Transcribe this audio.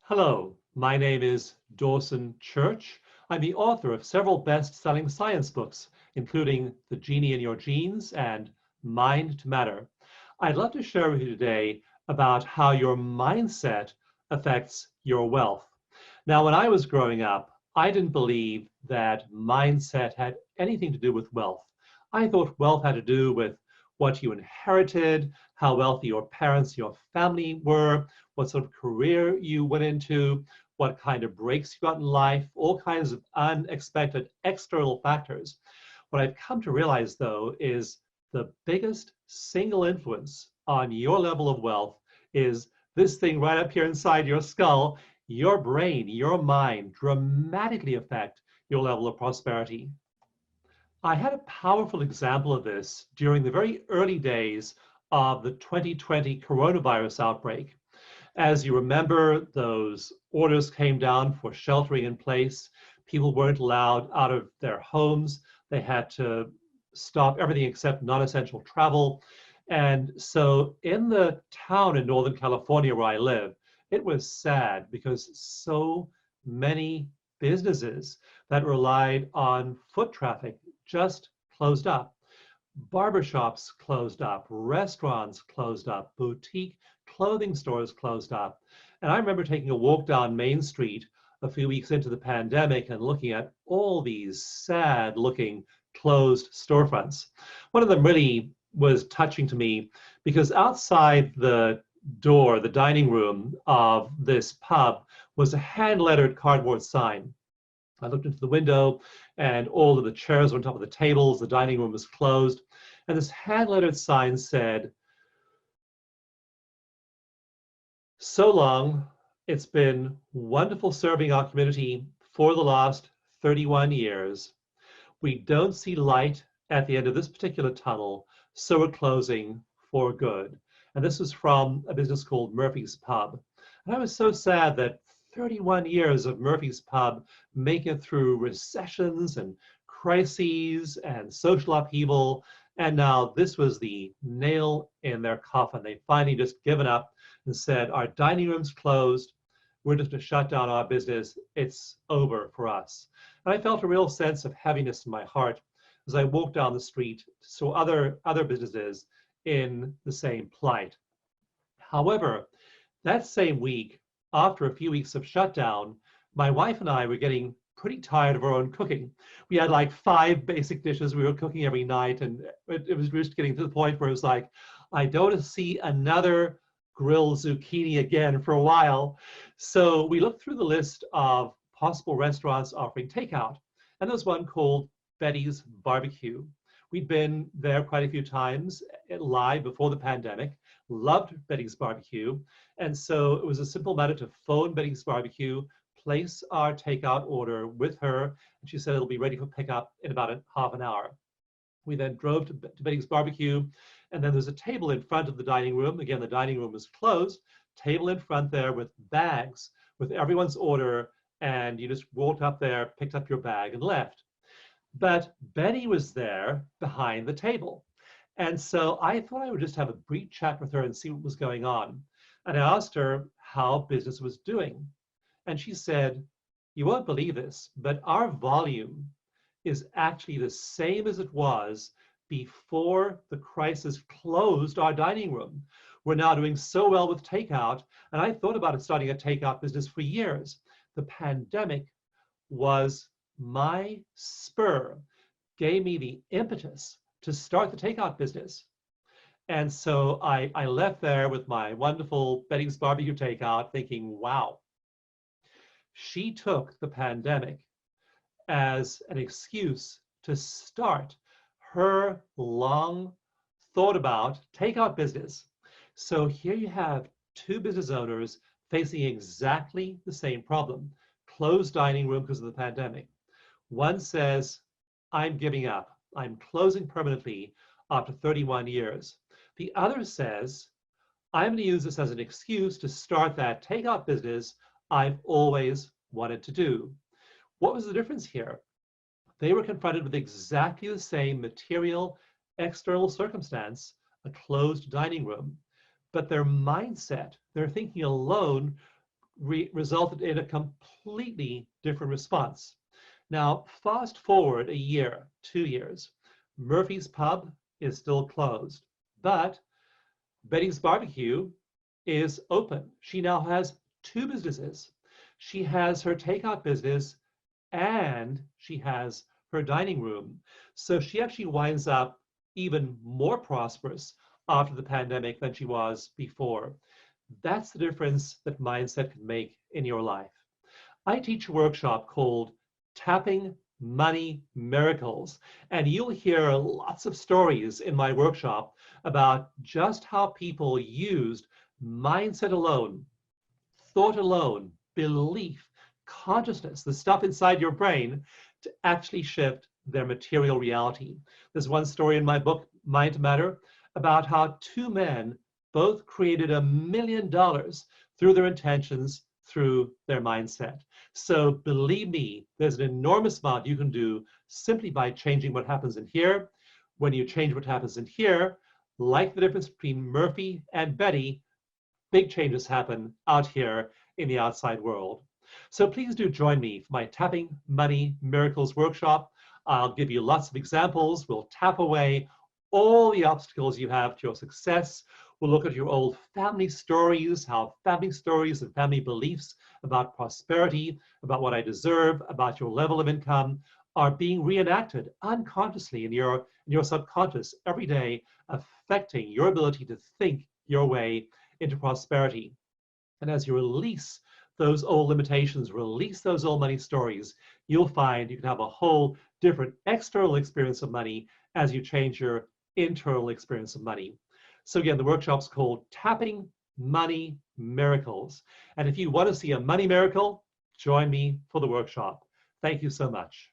Hello, my name is Dawson Church. I'm the author of several best-selling science books, including The Genie in Your Genes and Mind to Matter. I'd love to share with you today about how your mindset affects your wealth. Now, when I was growing up, I didn't believe that mindset had anything to do with wealth. I thought wealth had to do with what you inherited, how wealthy your parents, your family were, what sort of career you went into, what kind of breaks you got in life, all kinds of unexpected external factors. What I've come to realize, though, is the biggest single influence on your level of wealth is this thing right up here inside your skull. Your brain, your mind dramatically affect your level of prosperity. I had a powerful example of this during the very early days of the 2020 coronavirus outbreak. As you remember, those orders came down for sheltering in place. People weren't allowed out of their homes. They had to stop everything except non-essential travel. And so in the town in Northern California where I live, it was sad because so many businesses that relied on foot traffic just closed up. Barbershops closed up, restaurants closed up, boutique clothing stores closed up. And I remember taking a walk down Main Street a few weeks into the pandemic and looking at all these sad looking closed storefronts. One of them really was touching to me because outside the door, the dining room of this pub, was a hand lettered cardboard sign. I looked into the window and all of the chairs were on top of the tables, the dining room was closed, and this hand lettered sign said, "So long, it's been wonderful serving our community for the last 31 years. We don't see light at the end of this particular tunnel, so we're closing for good." And this was from a business called Murphy's Pub. And I was so sad that 31 years of Murphy's Pub making it through recessions and crises and social upheaval. And now this was the nail in their coffin. They finally just given up and said, our dining room's closed. We're just going to shut down our business. It's over for us. And I felt a real sense of heaviness in my heart as I walked down the street, saw other businesses in the same plight. However, that same week, after a few weeks of shutdown, my wife and I were getting pretty tired of our own cooking. We had like 5 basic dishes we were cooking every night, and it was just getting to the point where it was like, I don't want to see another grilled zucchini again for a while. So we looked through the list of possible restaurants offering takeout, and there was one called Beddings BBQ. We'd been there quite a few times live before the pandemic, loved Beddings BBQ. And so it was a simple matter to phone Beddings BBQ, place our takeout order with her, and she said it'll be ready for pickup in about half an hour. We then drove to Beddings BBQ, and then there's a table in front of the dining room. Again, the dining room was closed, table in front there with bags with everyone's order, and you just walked up there, picked up your bag, and left. But Betty was there behind the table. And so I thought I would just have a brief chat with her and see what was going on. And I asked her how business was doing. And she said, "You won't believe this, but our volume is actually the same as it was before the crisis closed our dining room. We're now doing so well with takeout." And I thought about starting a takeout business for years. The pandemic was my spur, gave me the impetus to start the takeout business. And so I left there with my wonderful Beddings BBQ takeout thinking, wow, she took the pandemic as an excuse to start her long thought about takeout business. So here you have 2 business owners facing exactly the same problem, closed dining room because of the pandemic. One says, I'm giving up. I'm closing permanently after 31 years. The other says, I'm going to use this as an excuse to start that takeout business I've always wanted to do. What was the difference here? They were confronted with exactly the same material, external circumstance, a closed dining room, but their mindset, their thinking alone resulted in a completely different response. Now, fast forward a year, 2 years, Murphy's Pub is still closed, but Beddings BBQ is open. She now has two businesses. She has her takeout business and she has her dining room. So she actually winds up even more prosperous after the pandemic than she was before. That's the difference that mindset can make in your life. I teach a workshop called Tapping Money Miracles, and you'll hear lots of stories in my workshop about just how people used mindset alone, thought alone, belief, consciousness, the stuff inside your brain, to actually shift their material reality. There's one story in my book, Mind to Matter, about how two men both created $1 million through their intentions, through their mindset. So believe me, there's an enormous amount you can do simply by changing what happens in here. When you change what happens in here, like the difference between Murphy and Betty, big changes happen out here in the outside world. So please do join me for my Tapping Money Miracles workshop. I'll give you lots of examples. We'll tap away all the obstacles you have to your success. We'll look at your old family stories, how family stories and family beliefs about prosperity, about what I deserve, about your level of income are being reenacted unconsciously in your subconscious every day, affecting your ability to think your way into prosperity. And as you release those old limitations, release those old money stories, you'll find you can have a whole different external experience of money as you change your internal experience of money. So again, the workshop's called Tapping Money Miracles. And if you want to see a money miracle, join me for the workshop. Thank you so much.